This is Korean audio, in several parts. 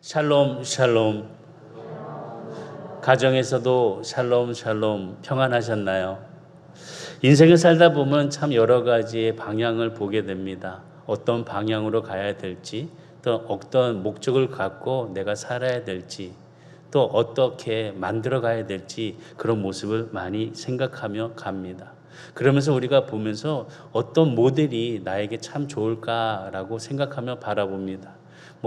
샬롬 샬롬. 가정에서도 샬롬 샬롬 평안하셨나요? 인생을 살다 보면 참 여러 가지의 방향을 보게 됩니다. 어떤 방향으로 가야 될지, 또 어떤 목적을 갖고 내가 살아야 될지, 또 어떻게 만들어 가야 될지 그런 모습을 많이 생각하며 갑니다. 그러면서 우리가 보면서 어떤 모델이 나에게 참 좋을까라고 생각하며 바라봅니다.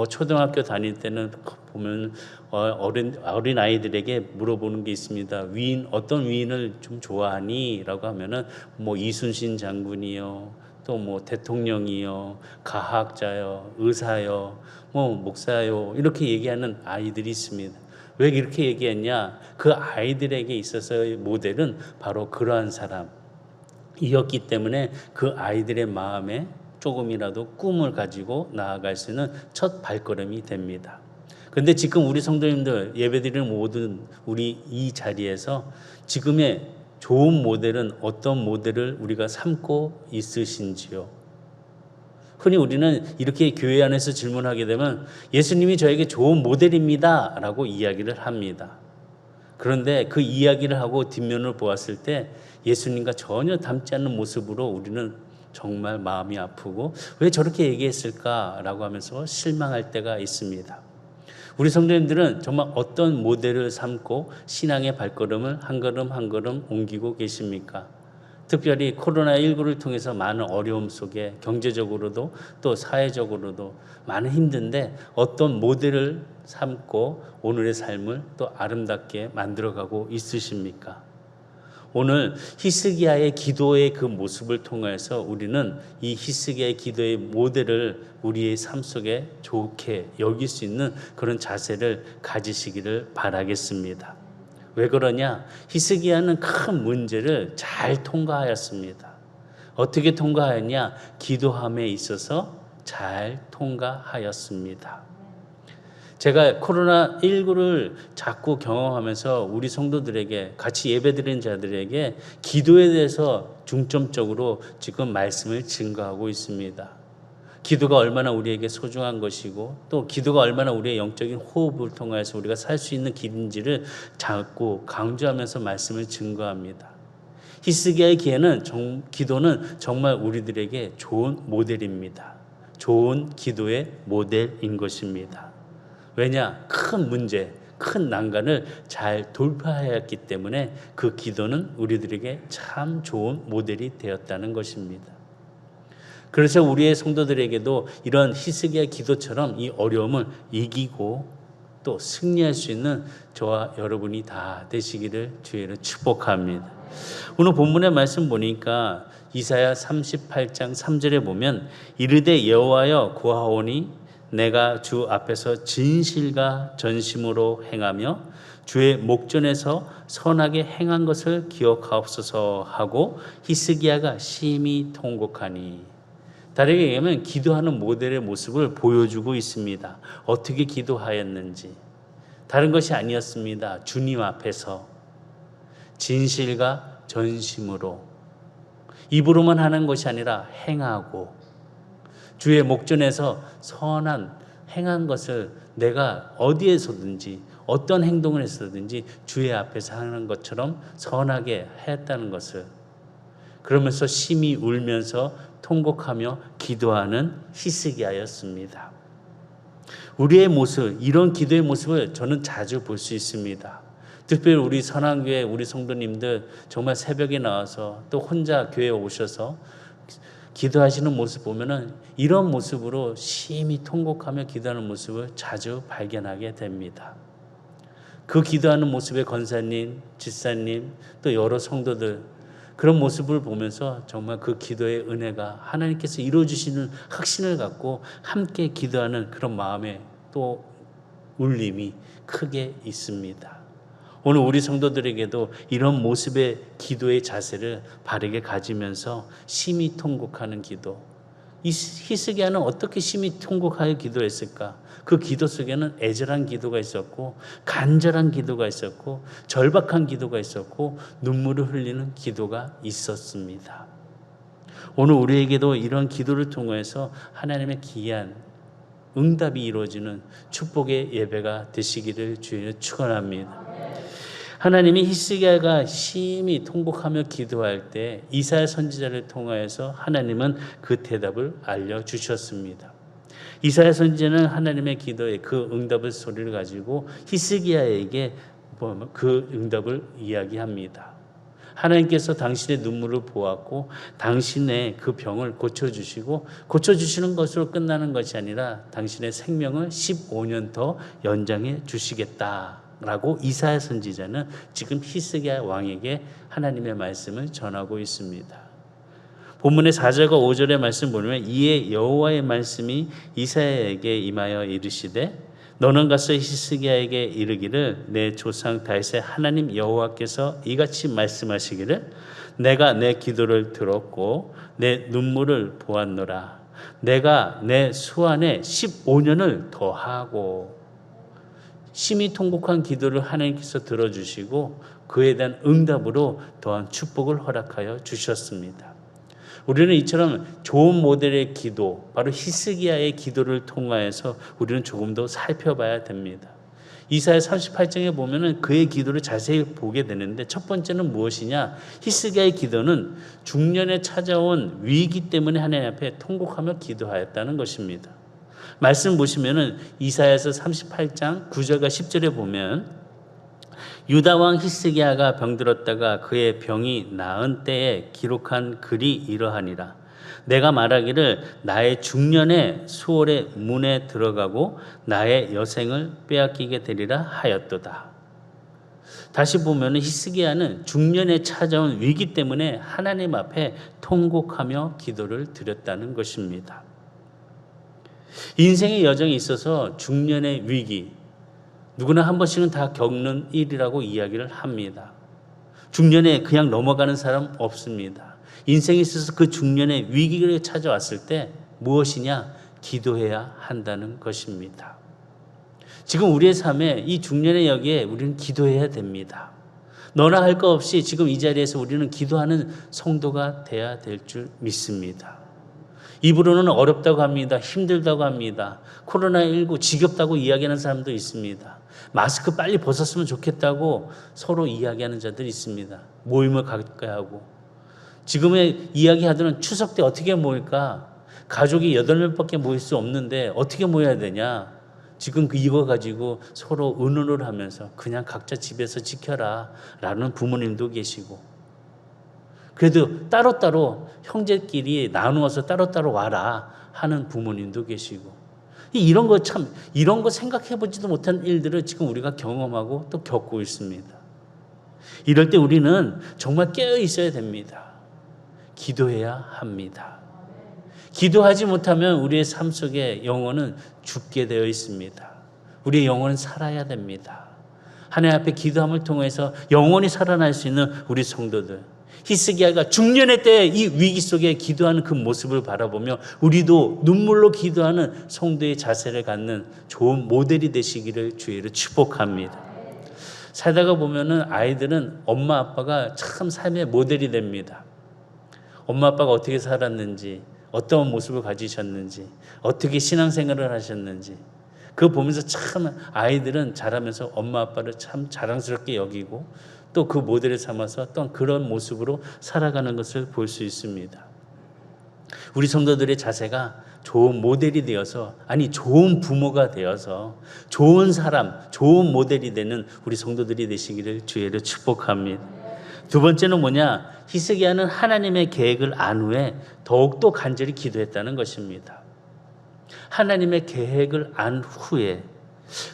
초등학교 다닐 때는 보면 어린 아이들에게 물어보는 게 있습니다. 어떤 위인을 좀 좋아하니? 라고 하면은 이순신 장군이요, 또 대통령이요, 과학자요, 의사요, 목사요, 이렇게 얘기하는 아이들이 있습니다. 왜 이렇게 얘기했냐? 그 아이들에게 있어서의 모델은 바로 그러한 사람이었기 때문에 그 아이들의 마음에 조금이라도 꿈을 가지고 나아갈 수 있는 첫 발걸음이 됩니다. 그런데 지금 우리 성도님들 예배드리는 모든 우리 이 자리에서 지금의 좋은 모델은 어떤 모델을 우리가 삼고 있으신지요? 흔히 우리는 이렇게 교회 안에서 질문하게 되면 예수님이 저에게 좋은 모델입니다 라고 이야기를 합니다. 그런데 그 이야기를 하고 뒷면을 보았을 때 예수님과 전혀 닮지 않는 모습으로 우리는 정말 마음이 아프고 왜 저렇게 얘기했을까라고 하면서 실망할 때가 있습니다. 우리 성도님들은 정말 어떤 모델을 삼고 신앙의 발걸음을 한 걸음 한 걸음 옮기고 계십니까? 특별히 코로나19를 통해서 많은 어려움 속에 경제적으로도 또 사회적으로도 많은 힘든데 어떤 모델을 삼고 오늘의 삶을 또 아름답게 만들어가고 있으십니까? 오늘 히스기야의 기도의 그 모습을 통해서 우리는 이 히스기야의 기도의 모델을 우리의 삶 속에 좋게 여길 수 있는 그런 자세를 가지시기를 바라겠습니다. 왜 그러냐? 히스기야는 큰 문제를 잘 통과하였습니다. 어떻게 통과하였냐? 기도함에 있어서 잘 통과하였습니다. 제가 코로나19를 자꾸 경험하면서 우리 성도들에게 같이 예배드리는 자들에게 기도에 대해서 중점적으로 지금 말씀을 증거하고 있습니다. 기도가 얼마나 우리에게 소중한 것이고 또 기도가 얼마나 우리의 영적인 호흡을 통해서 우리가 살 수 있는 길인지를 자꾸 강조하면서 말씀을 증거합니다. 히스기야의 기도는 정말 우리들에게 좋은 모델입니다. 좋은 기도의 모델인 것입니다. 왜냐? 큰 문제, 큰 난간을 잘 돌파하였기 때문에 그 기도는 우리들에게 참 좋은 모델이 되었다는 것입니다. 그래서 우리의 성도들에게도 이런 히스기야 기도처럼 이 어려움을 이기고 또 승리할 수 있는 저와 여러분이 다 되시기를 주의로 축복합니다. 오늘 본문의 말씀 보니까 이사야 38장 3절에 보면 이르되 여호와여 구하오니 내가 주 앞에서 진실과 전심으로 행하며 주의 목전에서 선하게 행한 것을 기억하옵소서 하고 히스기야가 심히 통곡하니. 다르게 얘기하면 기도하는 모델의 모습을 보여주고 있습니다. 어떻게 기도하였는지. 다른 것이 아니었습니다. 주님 앞에서 진실과 전심으로 입으로만 하는 것이 아니라 행하고 주의 목전에서 선한 행한 것을 내가 어디에서든지 어떤 행동을 했었든지 주의 앞에서 하는 것처럼 선하게 했다는 것을 그러면서 심히 울면서 통곡하며 기도하는 히스기야였습니다. 우리의 모습, 이런 기도의 모습을 저는 자주 볼 수 있습니다. 특별히 우리 선한교회 우리 성도님들 정말 새벽에 나와서 또 혼자 교회에 오셔서 기도하시는 모습 보면은 이런 모습으로 심히 통곡하며 기도하는 모습을 자주 발견하게 됩니다. 그 기도하는 모습의 권사님, 집사님, 또 여러 성도들 그런 모습을 보면서 정말 그 기도의 은혜가 하나님께서 이루어주시는 확신을 갖고 함께 기도하는 그런 마음에 또 울림이 크게 있습니다. 오늘 우리 성도들에게도 이런 모습의 기도의 자세를 바르게 가지면서 심히 통곡하는 기도. 이 히스기야는 어떻게 심히 통곡하여 기도했을까? 그 기도 속에는 애절한 기도가 있었고 간절한 기도가 있었고 절박한 기도가 있었고 눈물을 흘리는 기도가 있었습니다. 오늘 우리에게도 이런 기도를 통해서 하나님의 귀한 응답이 이루어지는 축복의 예배가 되시기를 주여 축원합니다. 하나님이 히스기야가 심히 통곡하며 기도할 때 이사야 선지자를 통하여서 하나님은 그 대답을 알려주셨습니다. 이사야 선지자는 하나님의 기도에 그 응답의 소리를 가지고 히스기야에게 그 응답을 이야기합니다. 하나님께서 당신의 눈물을 보았고 당신의 그 병을 고쳐주시고 고쳐주시는 것으로 끝나는 것이 아니라 당신의 생명을 15년 더 연장해 주시겠다라고 이사야 선지자는 지금 히스기야 왕에게 하나님의 말씀을 전하고 있습니다. 본문의 4절과 5절의 말씀 보면 이에 여호와의 말씀이 이사야에게 임하여 이르시되 너는 가서 히스기야에게 이르기를 내 조상 다윗의 하나님 여호와께서 이같이 말씀하시기를 내가 내 기도를 들었고 내 눈물을 보았노라. 내가 내 수완에 15년을 더하고 심히 통곡한 기도를 하나님께서 들어주시고 그에 대한 응답으로 더한 축복을 허락하여 주셨습니다. 우리는 이처럼 좋은 모델의 기도, 바로 히스기야의 기도를 통하여서 우리는 조금 더 살펴봐야 됩니다. 이사야 38장에 보면은 그의 기도를 자세히 보게 되는데 첫 번째는 무엇이냐? 히스기야의 기도는 중년에 찾아온 위기 때문에 하나님 앞에 통곡하며 기도하였다는 것입니다. 말씀 보시면은 이사야서 38장 9절과 10절에 보면 유다 왕 히스기야가 병들었다가 그의 병이 나은 때에 기록한 글이 이러하니라. 내가 말하기를 나의 중년에 수월의 문에 들어가고 나의 여생을 빼앗기게 되리라 하였도다. 다시 보면 히스기야는 중년에 찾아온 위기 때문에 하나님 앞에 통곡하며 기도를 드렸다는 것입니다. 인생의 여정에 있어서 중년의 위기, 누구나 한 번씩은 다 겪는 일이라고 이야기를 합니다. 중년에 그냥 넘어가는 사람 없습니다. 인생에 있어서 그 중년의 위기가 찾아왔을 때 무엇이냐? 기도해야 한다는 것입니다. 지금 우리의 삶에 이 중년의 여기에 우리는 기도해야 됩니다. 너나 할 거 없이 지금 이 자리에서 우리는 기도하는 성도가 돼야 될 줄 믿습니다. 입으로는 어렵다고 합니다. 힘들다고 합니다. 코로나19 지겹다고 이야기하는 사람도 있습니다. 마스크 빨리 벗었으면 좋겠다고 서로 이야기하는 자들이 있습니다. 모임을 가까이 하고. 지금의 이야기하더는 추석 때 어떻게 모일까? 가족이 8명밖에 모일 수 없는데 어떻게 모여야 되냐? 지금 이거 가지고 서로 의논을 하면서 그냥 각자 집에서 지켜라 라는 부모님도 계시고, 그래도 따로따로 형제끼리 나누어서 따로따로 와라 하는 부모님도 계시고, 이런 거 생각해 보지도 못한 일들을 지금 우리가 경험하고 또 겪고 있습니다. 이럴 때 우리는 정말 깨어 있어야 됩니다. 기도해야 합니다. 기도하지 못하면 우리의 삶 속에 영혼은 죽게 되어 있습니다. 우리의 영혼은 살아야 됩니다. 하나님 앞에 기도함을 통해서 영원히 살아날 수 있는 우리 성도들, 히스기야가 중년의 때에 이 위기 속에 기도하는 그 모습을 바라보며 우리도 눈물로 기도하는 성도의 자세를 갖는 좋은 모델이 되시기를 주의로 축복합니다. 살다가 보면은 아이들은 엄마 아빠가 참 삶의 모델이 됩니다. 엄마 아빠가 어떻게 살았는지, 어떤 모습을 가지셨는지, 어떻게 신앙생활을 하셨는지, 그거 보면서 참 아이들은 자라면서 엄마 아빠를 참 자랑스럽게 여기고 또 그 모델을 삼아서 또 그런 모습으로 살아가는 것을 볼 수 있습니다. 우리 성도들의 자세가 좋은 모델이 되어서, 아니 좋은 부모가 되어서 좋은 사람, 좋은 모델이 되는 우리 성도들이 되시기를 주의로 축복합니다. 두 번째는 뭐냐? 히스기야는 하나님의 계획을 안 후에 더욱더 간절히 기도했다는 것입니다. 하나님의 계획을 안 후에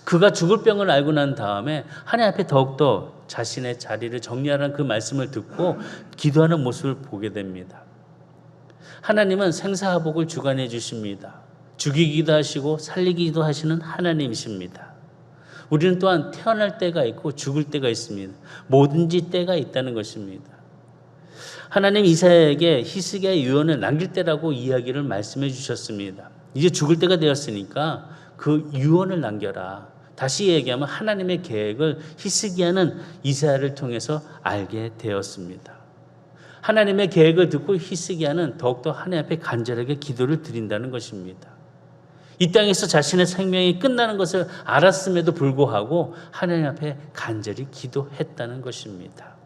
그가 죽을 병을 알고 난 다음에 하나님 앞에 더욱더 자신의 자리를 정리하라는 그 말씀을 듣고 기도하는 모습을 보게 됩니다. 하나님은 생사화복을 주관해 주십니다. 죽이기도 하시고 살리기도 하시는 하나님이십니다. 우리는 또한 태어날 때가 있고 죽을 때가 있습니다. 뭐든지 때가 있다는 것입니다. 하나님 이사야에게 히스기야의 유언을 남길 때라고 이야기를 말씀해 주셨습니다. 이제 죽을 때가 되었으니까 그 유언을 남겨라. 다시 얘기하면 하나님의 계획을 히스기야는 이사야를 통해서 알게 되었습니다. 하나님의 계획을 듣고 히스기야는 더욱더 하나님 앞에 간절하게 기도를 드린다는 것입니다. 이 땅에서 자신의 생명이 끝나는 것을 알았음에도 불구하고 하나님 앞에 간절히 기도했다는 것입니다.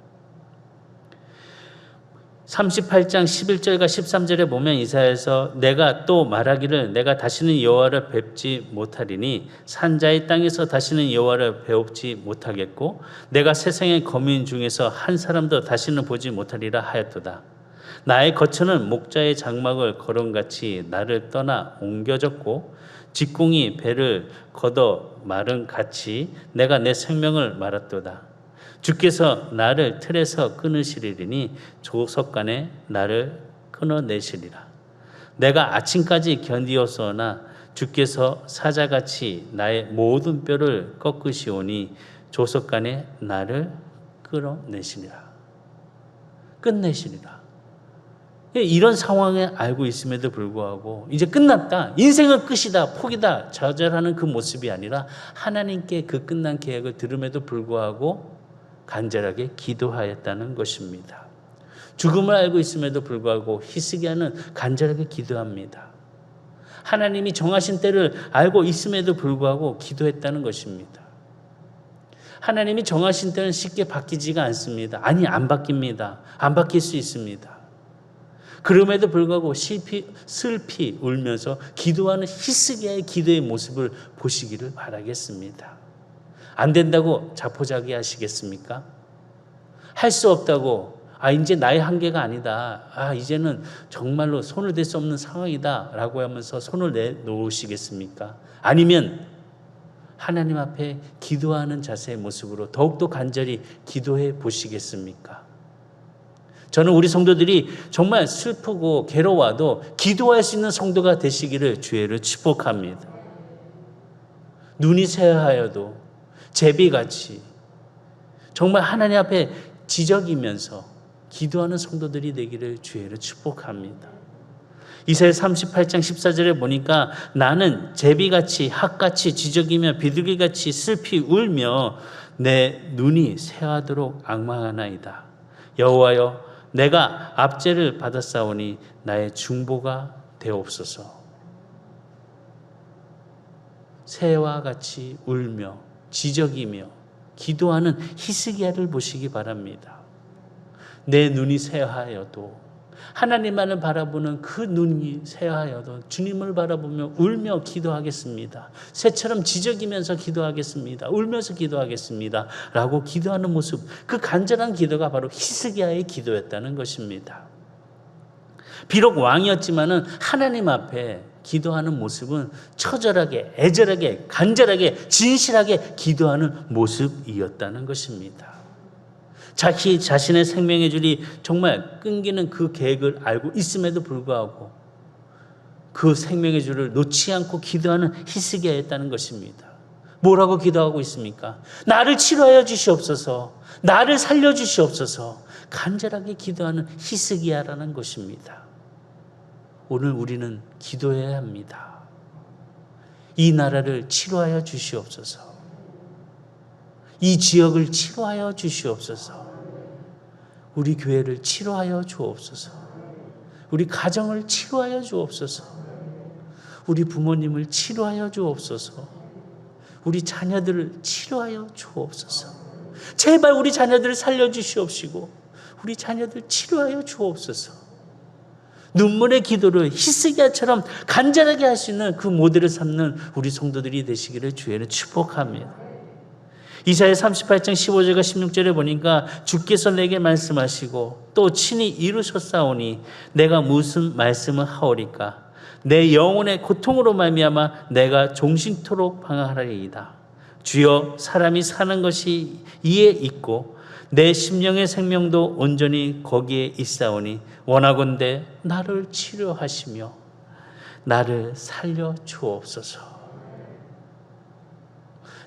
38장 11절과 13절에 보면 이사야에서 내가 또 말하기를 내가 다시는 여호와를 뵙지 못하리니 산자의 땅에서 다시는 여호와를 배웁지 못하겠고 내가 세상의 거민 중에서 한 사람도 다시는 보지 못하리라 하였도다. 나의 거처는 목자의 장막을 거름같이 나를 떠나 옮겨졌고 직공이 배를 걷어 마른 같이 내가 내 생명을 말았도다. 주께서 나를 틀에서 끊으시리니 조석간에 나를 끊어내시리라. 내가 아침까지 견디었으나 주께서 사자같이 나의 모든 뼈를 꺾으시오니 조석간에 나를 끊어내시리라. 끝내시리라. 이런 상황에 알고 있음에도 불구하고 이제 끝났다, 인생은 끝이다, 포기다, 좌절하는 그 모습이 아니라 하나님께 그 끝난 계획을 들음에도 불구하고 간절하게 기도하였다는 것입니다. 죽음을 알고 있음에도 불구하고 히스기야는 간절하게 기도합니다. 하나님이 정하신 때를 알고 있음에도 불구하고 기도했다는 것입니다. 하나님이 정하신 때는 쉽게 바뀌지가 않습니다. 아니, 안 바뀝니다. 안 바뀔 수 있습니다. 그럼에도 불구하고 슬피 울면서 기도하는 히스기야의 기도의 모습을 보시기를 바라겠습니다. 안 된다고 자포자기 하시겠습니까? 할 수 없다고 이제 나의 한계가 아니다. 이제는 정말로 손을 댈 수 없는 상황이다 라고 하면서 손을 내놓으시겠습니까? 아니면 하나님 앞에 기도하는 자세의 모습으로 더욱더 간절히 기도해 보시겠습니까? 저는 우리 성도들이 정말 슬프고 괴로워도 기도할 수 있는 성도가 되시기를 주의를 축복합니다. 눈이 새하여도 제비같이 정말 하나님 앞에 지적이면서 기도하는 성도들이 되기를 주의를 축복합니다. 이사야 38장 14절에 보니까 나는 제비같이 학같이 지적이며 비둘기같이 슬피 울며 내 눈이 새하도록 앙망하나이다. 여호와여 내가 압제를 받았사오니 나의 중보가 되옵소서. 새와 같이 울며 지적이며 기도하는 히스기야를 보시기 바랍니다. 내 눈이 새하여도 하나님만을 바라보는 그 눈이 새하여도 주님을 바라보며 울며 기도하겠습니다. 새처럼 지적이면서 기도하겠습니다. 울면서 기도하겠습니다. 라고 기도하는 모습, 그 간절한 기도가 바로 히스기야의 기도였다는 것입니다. 비록 왕이었지만은 하나님 앞에 기도하는 모습은 처절하게, 애절하게, 간절하게, 진실하게 기도하는 모습이었다는 것입니다. 자신의 생명의 줄이 정말 끊기는 그 계획을 알고 있음에도 불구하고 그 생명의 줄을 놓지 않고 기도하는 히스기야였다는 것입니다. 뭐라고 기도하고 있습니까? 나를 치료하여 주시옵소서, 나를 살려 주시옵소서, 간절하게 기도하는 히스기야라는 것입니다. 오늘 우리는 기도해야 합니다. 이 나라를 치료하여 주시옵소서, 이 지역을 치료하여 주시옵소서, 우리 교회를 치료하여 주옵소서, 우리 가정을 치료하여 주옵소서, 우리 부모님을 치료하여 주옵소서, 우리 자녀들을 치료하여 주옵소서. 제발 우리 자녀들을 살려주시옵시고 우리 자녀들 치료하여 주옵소서. 눈물의 기도를 히스기야처럼 간절하게 할 수 있는 그 모델을 삼는 우리 성도들이 되시기를 주의를 축복합니다. 이사야 38장 15절과 16절에 보니까 주께서 내게 말씀하시고 또 친히 이루셨사오니 내가 무슨 말씀을 하오리까? 내 영혼의 고통으로 말미암아 내가 종신토록 방황하리이다. 주여 사람이 사는 것이 이에 있고 내 심령의 생명도 온전히 거기에 있사오니 원하건대 나를 치료하시며 나를 살려 주옵소서.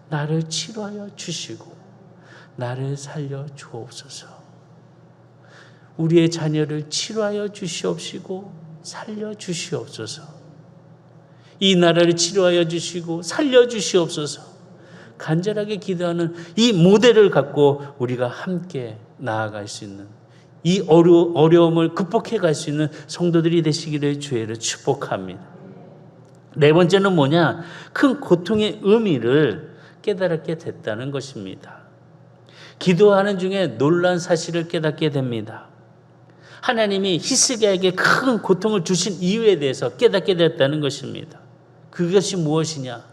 나를 치료하여 주시고 나를 살려 주옵소서. 우리의 자녀를 치료하여 주시옵시고 살려 주시옵소서. 이 나라를 치료하여 주시고 살려 주시옵소서. 간절하게 기도하는 이 모델을 갖고 우리가 함께 나아갈 수 있는, 이 어려움을 극복해 갈 수 있는 성도들이 되시기를 주의를 축복합니다. 네 번째는 뭐냐? 큰 고통의 의미를 깨달게 됐다는 것입니다. 기도하는 중에 놀라운 사실을 깨닫게 됩니다. 하나님이 히스기야에게 큰 고통을 주신 이유에 대해서 깨닫게 됐다는 것입니다. 그것이 무엇이냐?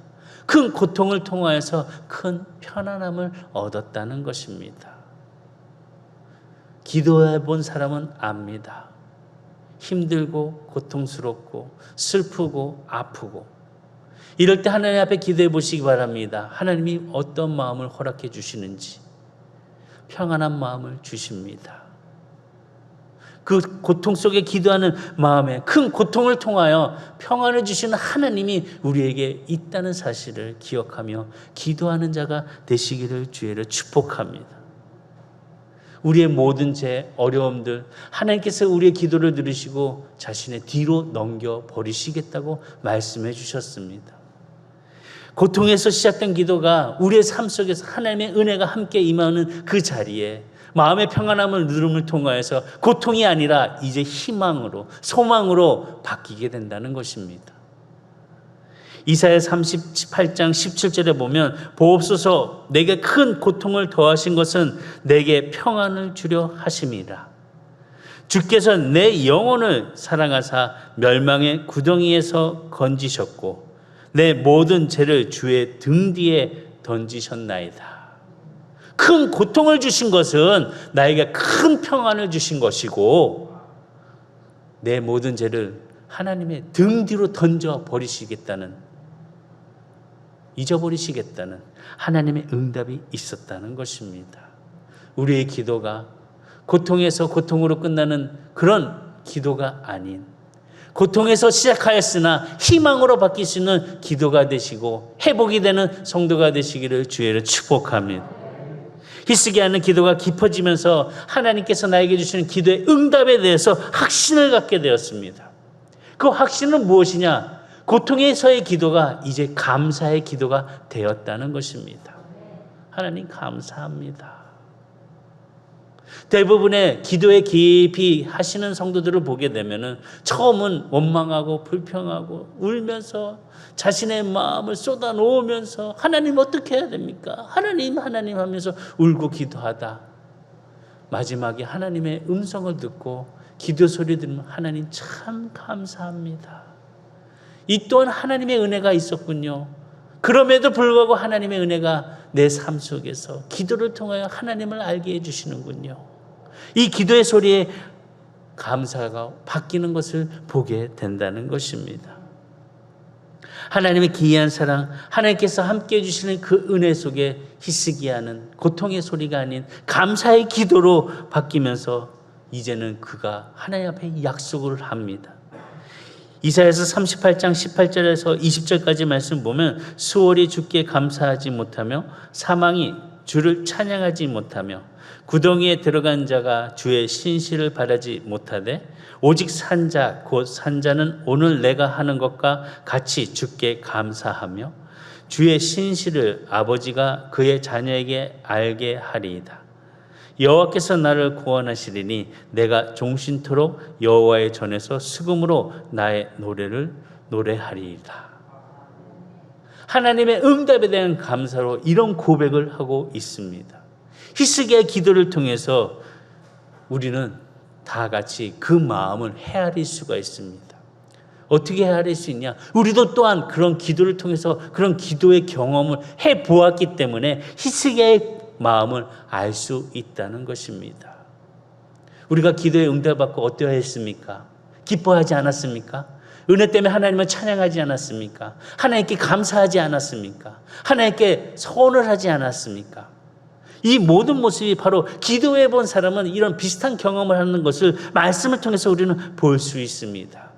큰 고통을 통하여서 큰 편안함을 얻었다는 것입니다. 기도해 본 사람은 압니다. 힘들고 고통스럽고 슬프고 아프고 이럴 때 하나님 앞에 기도해 보시기 바랍니다. 하나님이 어떤 마음을 허락해 주시는지 평안한 마음을 주십니다. 그 고통 속에 기도하는 마음에 큰 고통을 통하여 평안을 주시는 하나님이 우리에게 있다는 사실을 기억하며 기도하는 자가 되시기를 주의를 축복합니다. 우리의 모든 죄, 어려움들 하나님께서 우리의 기도를 들으시고 자신의 뒤로 넘겨버리시겠다고 말씀해 주셨습니다. 고통에서 시작된 기도가 우리의 삶 속에서 하나님의 은혜가 함께 임하는 그 자리에 마음의 평안함을 누름을 통하여서 고통이 아니라 이제 희망으로 소망으로 바뀌게 된다는 것입니다. 이사야 38장 17절에 보면 보옵소서 내게 큰 고통을 더하신 것은 내게 평안을 주려 하심이라. 주께서 내 영혼을 사랑하사 멸망의 구덩이에서 건지셨고 내 모든 죄를 주의 등 뒤에 던지셨나이다. 큰 고통을 주신 것은 나에게 큰 평안을 주신 것이고 내 모든 죄를 하나님의 등 뒤로 던져 버리시겠다는, 잊어버리시겠다는 하나님의 응답이 있었다는 것입니다. 우리의 기도가 고통에서 고통으로 끝나는 그런 기도가 아닌 고통에서 시작하였으나 희망으로 바뀔 수 있는 기도가 되시고 회복이 되는 성도가 되시기를 주의를 축복합니다. 히스기야는 기도가 깊어지면서 하나님께서 나에게 주시는 기도의 응답에 대해서 확신을 갖게 되었습니다. 그 확신은 무엇이냐? 고통에서의 기도가 이제 감사의 기도가 되었다는 것입니다. 하나님 감사합니다. 대부분의 기도에 깊이 하시는 성도들을 보게 되면은 처음은 원망하고 불평하고 울면서 자신의 마음을 쏟아놓으면서 하나님 어떻게 해야 됩니까? 하나님 하면서 울고 기도하다 마지막에 하나님의 음성을 듣고 기도 소리 들으면 하나님 참 감사합니다. 이 또한 하나님의 은혜가 있었군요. 그럼에도 불구하고 하나님의 은혜가 내 삶 속에서 기도를 통하여 하나님을 알게 해주시는군요. 이 기도의 소리에 감사가 바뀌는 것을 보게 된다는 것입니다. 하나님의 기이한 사랑, 하나님께서 함께 해주시는 그 은혜 속에 히스기야는 고통의 소리가 아닌 감사의 기도로 바뀌면서 이제는 그가 하나님 앞에 약속을 합니다. 이사야서 38장 18절에서 20절까지 말씀 보면 수월이 주께 감사하지 못하며 사망이 주를 찬양하지 못하며 구덩이에 들어간 자가 주의 신실을 바라지 못하되 오직 산자 곧 산자는 오늘 내가 하는 것과 같이 주께 감사하며 주의 신실을 아버지가 그의 자녀에게 알게 하리이다. 여호와께서 나를 구원하시리니 내가 종신토록 여호와의 전에서 수금으로 나의 노래를 노래하리이다. 하나님의 응답에 대한 감사로 이런 고백을 하고 있습니다. 히스기야의 기도를 통해서 우리는 다 같이 그 마음을 헤아릴 수가 있습니다. 어떻게 헤아릴 수 있냐? 우리도 또한 그런 기도를 통해서 그런 기도의 경험을 해보았기 때문에 히스기야의 마음을 알 수 있다는 것입니다. 우리가 기도에 응답받고 어떠했습니까? 기뻐하지 않았습니까? 은혜 때문에 하나님을 찬양하지 않았습니까? 하나님께 감사하지 않았습니까? 하나님께 서원을 하지 않았습니까? 이 모든 모습이 바로 기도해 본 사람은 이런 비슷한 경험을 하는 것을 말씀을 통해서 우리는 볼 수 있습니다.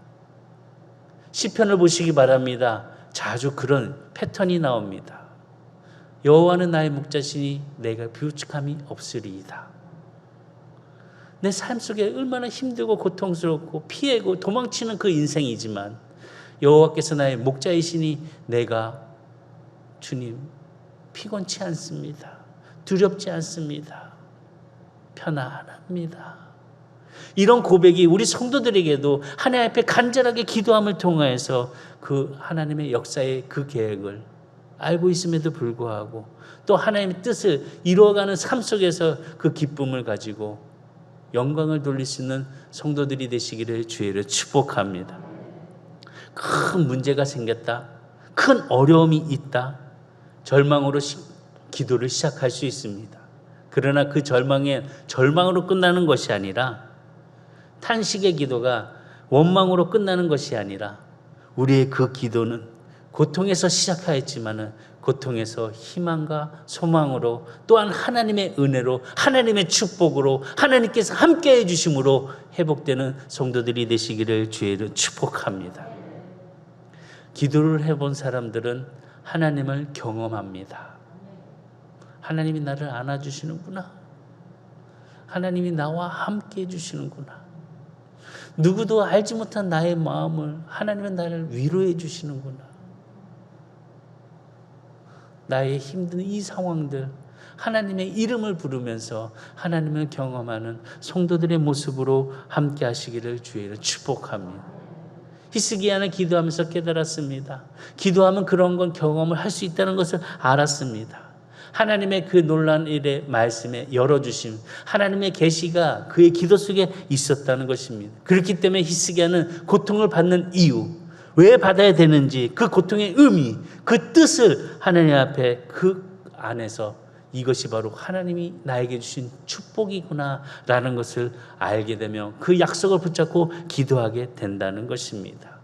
시편을 보시기 바랍니다. 자주 그런 패턴이 나옵니다. 여호와는 나의 목자시니 내가 비우침함이 없으리이다. 내 삶 속에 얼마나 힘들고 고통스럽고 피하고 도망치는 그 인생이지만 여호와께서 나의 목자이시니 내가 주님 피곤치 않습니다. 두렵지 않습니다. 편안합니다. 이런 고백이 우리 성도들에게도 하나님 앞에 간절하게 기도함을 통하여서 그 하나님의 역사의 그 계획을 알고 있음에도 불구하고 또 하나님의 뜻을 이루어가는 삶 속에서 그 기쁨을 가지고 영광을 돌릴 수 있는 성도들이 되시기를 주의를 축복합니다. 큰 문제가 생겼다, 큰 어려움이 있다, 절망으로 기도를 시작할 수 있습니다. 그러나 그 절망으로 끝나는 것이 아니라, 탄식의 기도가 원망으로 끝나는 것이 아니라, 우리의 그 기도는 고통에서 시작하였지만은 고통에서 희망과 소망으로, 또한 하나님의 은혜로, 하나님의 축복으로, 하나님께서 함께해 주심으로 회복되는 성도들이 되시기를 주의를 축복합니다. 기도를 해본 사람들은 하나님을 경험합니다. 하나님이 나를 안아주시는구나. 하나님이 나와 함께해 주시는구나. 누구도 알지 못한 나의 마음을 하나님은 나를 위로해 주시는구나. 나의 힘든 이 상황들, 하나님의 이름을 부르면서 하나님을 경험하는 성도들의 모습으로 함께 하시기를 주의를 축복합니다. 히스기야는 기도하면서 깨달았습니다. 기도하면 그런 건 경험을 할 수 있다는 것을 알았습니다. 하나님의 그 놀라운 일의 말씀에 열어주심, 하나님의 계시가 그의 기도 속에 있었다는 것입니다. 그렇기 때문에 히스기야는 고통을 받는 이유, 왜 받아야 되는지, 그 고통의 의미, 그 뜻을 하나님 앞에 그 안에서 이것이 바로 하나님이 나에게 주신 축복이구나 라는 것을 알게 되며 그 약속을 붙잡고 기도하게 된다는 것입니다.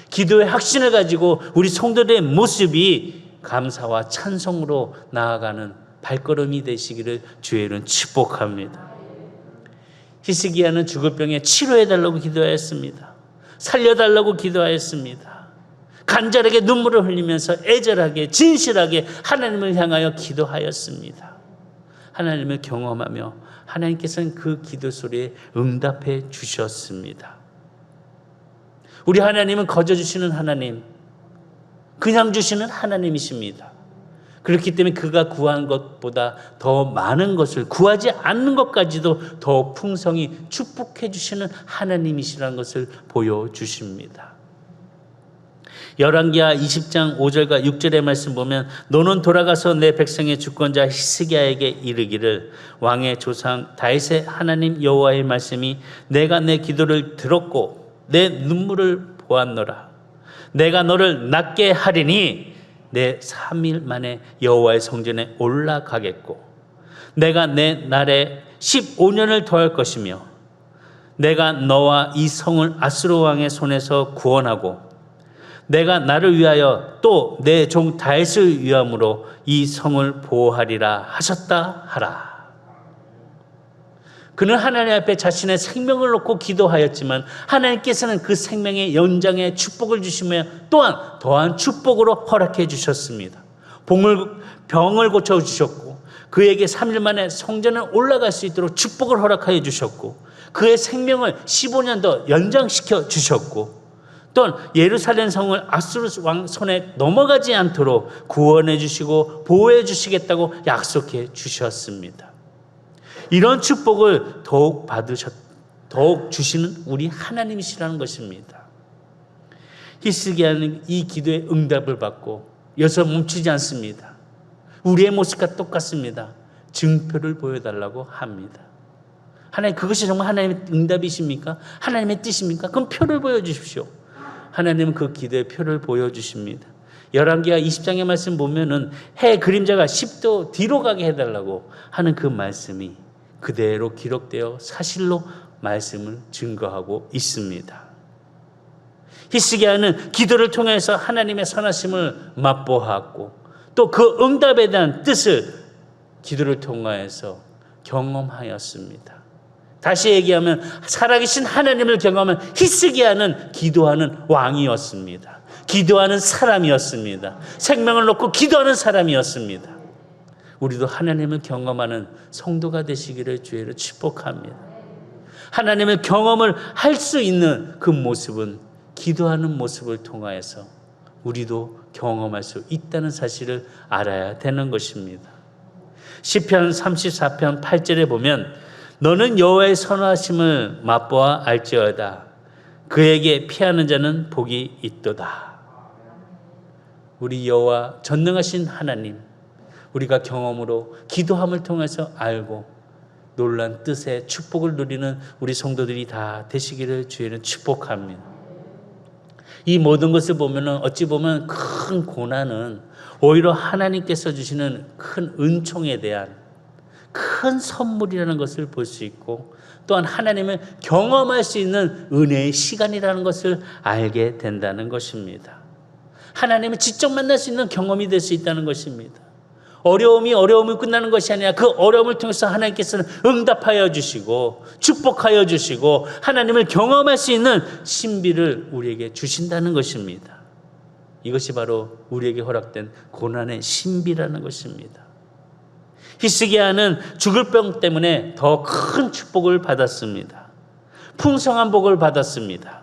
기도의 확신을 가지고 우리 성도들의 모습이 감사와 찬송으로 나아가는 발걸음이 되시기를 주의는 축복합니다. 히스기야는 죽을 병에 치료해달라고 기도하였습니다. 살려달라고 기도하였습니다. 간절하게 눈물을 흘리면서 애절하게 진실하게 하나님을 향하여 기도하였습니다. 하나님을 경험하며 하나님께서는 그 기도 소리에 응답해 주셨습니다. 우리 하나님은 거저 주시는 하나님, 그냥 주시는 하나님이십니다. 그렇기 때문에 그가 구한 것보다 더 많은 것을, 구하지 않는 것까지도 더 풍성히 축복해 주시는 하나님이시라는 것을 보여주십니다. 열왕기하 20장 5절과 6절의 말씀 보면, 너는 돌아가서 내 백성의 주권자 히스기야에게 이르기를, 왕의 조상 다윗의 하나님 여호와의 말씀이 내가 내 기도를 들었고 내 눈물을 보았노라. 내가 너를 낫게 하리니 내 3일 만에 여호와의 성전에 올라가겠고, 내가 내 날에 15년을 더할 것이며, 내가 너와 이 성을 아수르 왕의 손에서 구원하고, 내가 나를 위하여 또 내 종 다윗을 위함으로 이 성을 보호하리라 하셨다 하라. 그는 하나님 앞에 자신의 생명을 놓고 기도하였지만 하나님께서는 그 생명의 연장에 축복을 주시며 또한 더한 축복으로 허락해 주셨습니다. 병을 고쳐주셨고, 그에게 3일 만에 성전에 올라갈 수 있도록 축복을 허락하여 주셨고, 그의 생명을 15년 더 연장시켜 주셨고, 또한 예루살렘 성을 아수르 왕 손에 넘어가지 않도록 구원해 주시고 보호해 주시겠다고 약속해 주셨습니다. 이런 축복을 더욱 주시는 우리 하나님이시라는 것입니다. 히스기야는 이 기도의 응답을 받고 여기서 멈추지 않습니다. 우리의 모습과 똑같습니다. 증표를 보여달라고 합니다. 하나님, 그것이 정말 하나님의 응답이십니까? 하나님의 뜻입니까? 그럼 표를 보여주십시오. 하나님은 그 기도의 표를 보여주십니다. 열왕기하 20장의 말씀 보면은 해 그림자가 10도 뒤로 가게 해달라고 하는 그 말씀이 그대로 기록되어 사실로 말씀을 증거하고 있습니다. 히스기야는 기도를 통해서 하나님의 선하심을 맛보았고, 또 그 응답에 대한 뜻을 기도를 통하여서 경험하였습니다. 다시 얘기하면 살아계신 하나님을 경험한 히스기야는 기도하는 왕이었습니다. 기도하는 사람이었습니다. 생명을 놓고 기도하는 사람이었습니다. 우리도 하나님을 경험하는 성도가 되시기를 주의를 축복합니다. 하나님의 경험을 할 수 있는 그 모습은 기도하는 모습을 통하여서 우리도 경험할 수 있다는 사실을 알아야 되는 것입니다. 시편 34편 8절에 보면, 너는 여호와의 선하심을 맛보아 알지어다. 그에게 피하는 자는 복이 있도다. 우리 여호와 전능하신 하나님, 우리가 경험으로 기도함을 통해서 알고 놀란 뜻의 축복을 누리는 우리 성도들이 다 되시기를 주의는 축복합니다. 이 모든 것을 보면은 어찌 보면 큰 고난은 오히려 하나님께서 주시는 큰 은총에 대한 큰 선물이라는 것을 볼 수 있고, 또한 하나님을 경험할 수 있는 은혜의 시간이라는 것을 알게 된다는 것입니다. 하나님을 직접 만날 수 있는 경험이 될 수 있다는 것입니다. 어려움이 끝나는 것이 아니라 그 어려움을 통해서 하나님께서는 응답하여 주시고 축복하여 주시고 하나님을 경험할 수 있는 신비를 우리에게 주신다는 것입니다. 이것이 바로 우리에게 허락된 고난의 신비라는 것입니다. 히스기야는 죽을 병 때문에 더 큰 축복을 받았습니다. 풍성한 복을 받았습니다.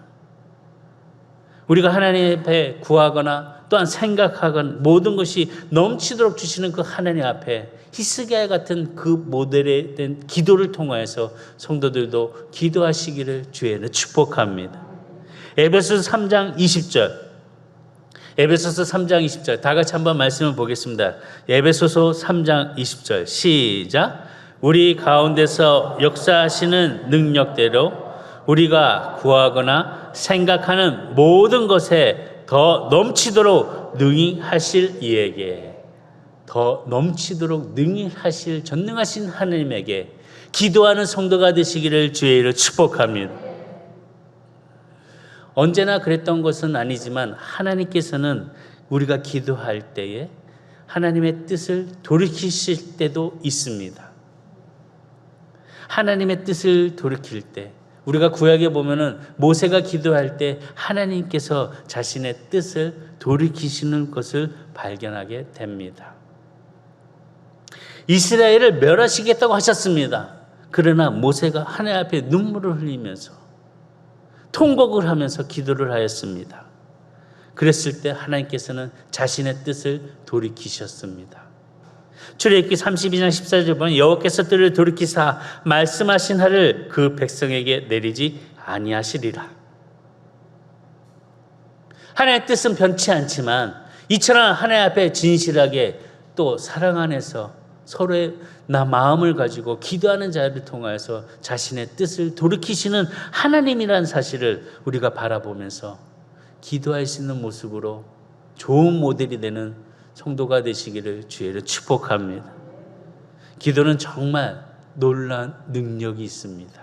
우리가 하나님 앞에 구하거나 또한 생각하거나 모든 것이 넘치도록 주시는 그 하나님 앞에 히스기야 같은 그 모델에 된 기도를 통하여서 성도들도 기도하시기를 주에는 축복합니다. 에베소서 3장 20절, 에베소서 3장 20절 다 같이 한번 말씀을 보겠습니다. 에베소서 3장 20절 시작. 우리 가운데서 역사하시는 능력대로 우리가 구하거나 생각하는 모든 것에 더 넘치도록 능히 하실 이에게, 더 넘치도록 능히 하실 전능하신 하나님에게 기도하는 성도가 되시기를 주의 이름으로 축복합니다. 언제나 그랬던 것은 아니지만 하나님께서는 우리가 기도할 때에 하나님의 뜻을 돌이키실 때도 있습니다. 하나님의 뜻을 돌이킬 때, 우리가 구약에 보면은 모세가 기도할 때 하나님께서 자신의 뜻을 돌이키시는 것을 발견하게 됩니다. 이스라엘을 멸하시겠다고 하셨습니다. 그러나 모세가 하나님 앞에 눈물을 흘리면서 통곡을 하면서 기도를 하였습니다. 그랬을 때 하나님께서는 자신의 뜻을 돌이키셨습니다. 출애굽기 32장 14절 보면 여호와께서 뜻을 돌이키사 말씀하신 하를 그 백성에게 내리지 아니하시리라. 하나님의 뜻은 변치 않지만 이처럼 하나님 앞에 진실하게 또 사랑 안에서 서로의 마음을 가지고 기도하는 자를 통하여서 자신의 뜻을 돌이키시는 하나님이라는 사실을 우리가 바라보면서 기도할 수 있는 모습으로 좋은 모델이 되는 성도가 되시기를 주의로 축복합니다. 기도는 정말 놀라운 능력이 있습니다.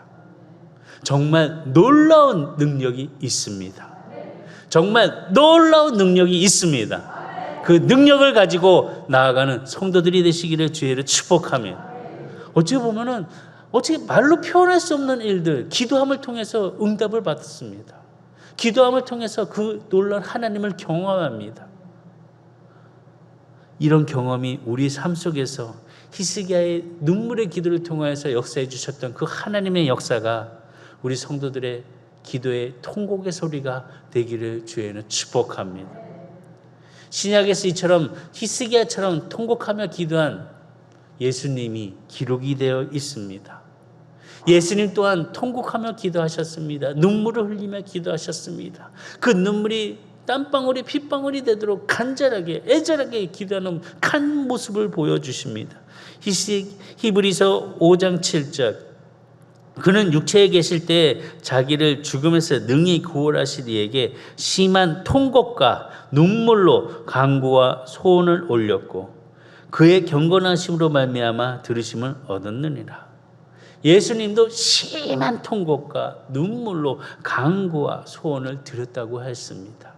정말 놀라운 능력이 있습니다. 정말 놀라운 능력이 있습니다. 그 능력을 가지고 나아가는 성도들이 되시기를 주의로 축복하며, 어찌 보면은 어떻게 말로 표현할 수 없는 일들, 기도함을 통해서 응답을 받습니다. 기도함을 통해서 그 놀라운 하나님을 경험합니다. 이런 경험이 우리 삶 속에서 히스기야의 눈물의 기도를 통해서 역사해 주셨던 그 하나님의 역사가 우리 성도들의 기도의 통곡의 소리가 되기를 주에는 축복합니다. 신약에서 이처럼 히스기야처럼 통곡하며 기도한 예수님이 기록이 되어 있습니다. 예수님 또한 통곡하며 기도하셨습니다. 눈물을 흘리며 기도하셨습니다. 그 눈물이 땀방울이 핏방울이 되도록 간절하게 애절하게 기도하는 간 모습을 보여주십니다. 히브리서 5장 7절 그는 육체에 계실 때 자기를 죽음에서 능히 구원하실 이에게 심한 통곡과 눈물로 간구와 소원을 올렸고 그의 경건하심으로 말미암아 들으심을 얻었느니라. 예수님도 심한 통곡과 눈물로 간구와 소원을 드렸다고 했습니다.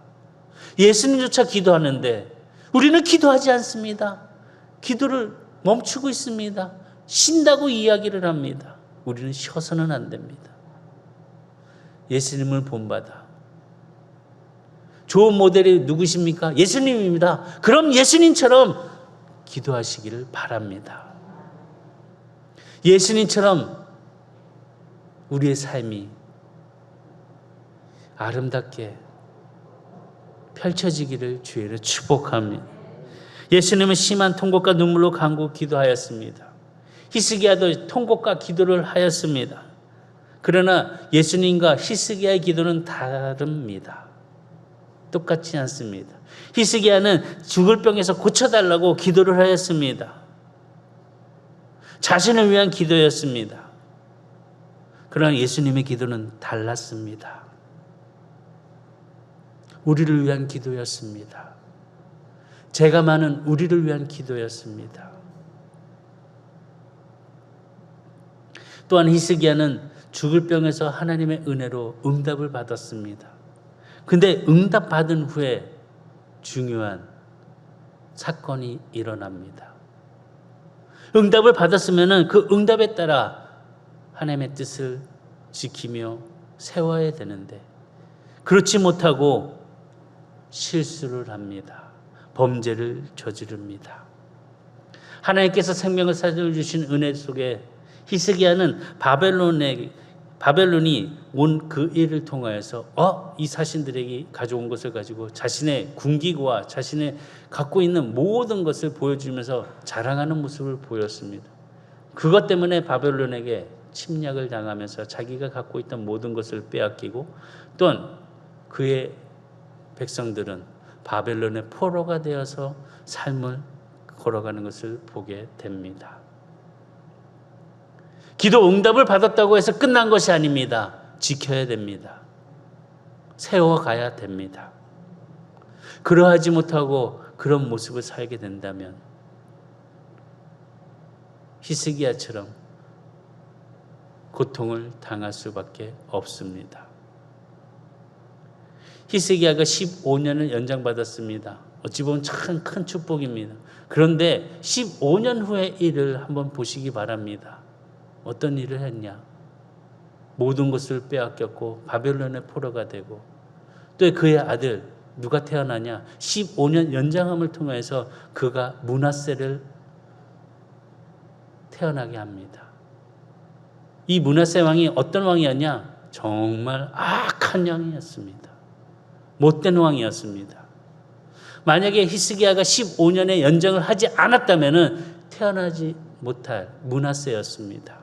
예수님조차 기도하는데 우리는 기도하지 않습니다. 기도를 멈추고 있습니다. 쉰다고 이야기를 합니다. 우리는 쉬어서는 안 됩니다. 예수님을 본받아. 좋은 모델이 누구십니까? 예수님입니다. 그럼 예수님처럼 기도하시기를 바랍니다. 예수님처럼 우리의 삶이 아름답게 펼쳐지기를 주의를 축복합니다. 예수님은 심한 통곡과 눈물로 간구 기도하였습니다. 히스기야도 통곡과 기도를 하였습니다. 그러나 예수님과 히스기야의 기도는 다릅니다. 똑같지 않습니다. 히스기야는 죽을 병에서 고쳐달라고 기도를 하였습니다. 자신을 위한 기도였습니다. 그러나 예수님의 기도는 달랐습니다. 우리를 위한 기도였습니다. 죄가 많은 우리를 위한 기도였습니다. 또한 히스기야는 죽을 병에서 하나님의 은혜로 응답을 받았습니다. 근데 응답 받은 후에 중요한 사건이 일어납니다. 응답을 받았으면 그 응답에 따라 하나님의 뜻을 지키며 세워야 되는데 그렇지 못하고 실수를 합니다. 범죄를 저지릅니다. 하나님께서 생명을 살려주신 은혜 속에 히스기야는 바벨론이 온 그 일을 통하여서 이 사신들에게 가져온 것을 가지고 자신의 군기와 자신의 갖고 있는 모든 것을 보여주면서 자랑하는 모습을 보였습니다. 그것 때문에 바벨론에게 침략을 당하면서 자기가 갖고 있던 모든 것을 빼앗기고 또한 그의 백성들은 바벨론의 포로가 되어서 삶을 걸어가는 것을 보게 됩니다. 기도 응답을 받았다고 해서 끝난 것이 아닙니다. 지켜야 됩니다. 세워가야 됩니다. 그러하지 못하고 그런 모습을 살게 된다면 히스기야처럼 고통을 당할 수밖에 없습니다. 히스기야가 15년을 연장받았습니다. 어찌 보면 참 큰 축복입니다. 그런데 15년 후의 일을 한번 보시기 바랍니다. 어떤 일을 했냐? 모든 것을 빼앗겼고 바벨론의 포로가 되고 또 그의 아들 누가 태어나냐? 15년 연장함을 통해서 그가 므낫세를 태어나게 합니다. 이 므낫세 왕이 어떤 왕이었냐? 정말 악한 왕이었습니다. 못된 왕이었습니다. 만약에 히스기야가 15년의 연장을 하지 않았다면 태어나지 못할 므낫세였습니다.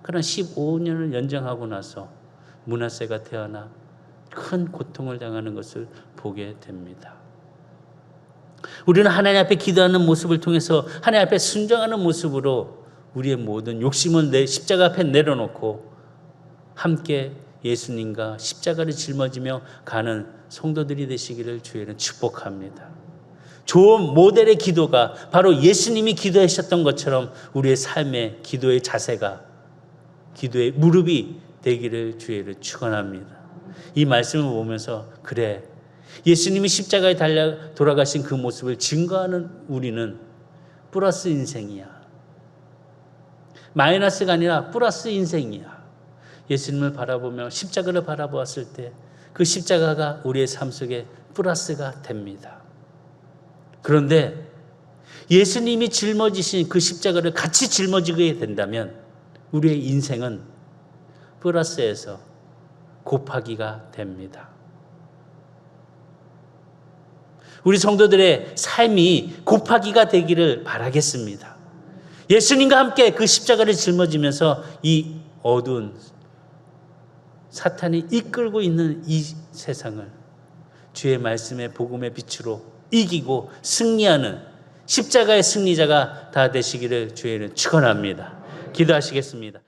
그러나 15년을 연장하고 나서 므낫세가 태어나 큰 고통을 당하는 것을 보게 됩니다. 우리는 하나님 앞에 기도하는 모습을 통해서 하나님 앞에 순종하는 모습으로 우리의 모든 욕심을 십자가 앞에 내려놓고 함께 예수님과 십자가를 짊어지며 가는 성도들이 되시기를 주의는 축복합니다. 좋은 모델의 기도가 바로 예수님이 기도하셨던 것처럼 우리의 삶의 기도의 자세가 기도의 무릎이 되기를 주의를 축원합니다. 이 말씀을 보면서 그래 예수님이 십자가에 달려 돌아가신 그 모습을 증거하는 우리는 플러스 인생이야. 마이너스가 아니라 플러스 인생이야. 예수님을 바라보며 십자가를 바라보았을 때 그 십자가가 우리의 삶 속에 플러스가 됩니다. 그런데 예수님이 짊어지신 그 십자가를 같이 짊어지게 된다면 우리의 인생은 플러스에서 곱하기가 됩니다. 우리 성도들의 삶이 곱하기가 되기를 바라겠습니다. 예수님과 함께 그 십자가를 짊어지면서 이 어두운 사탄이 이끌고 있는 이 세상을 주의 말씀의 복음의 빛으로 이기고 승리하는 십자가의 승리자가 다 되시기를 주의는 축원합니다. 기도하시겠습니다.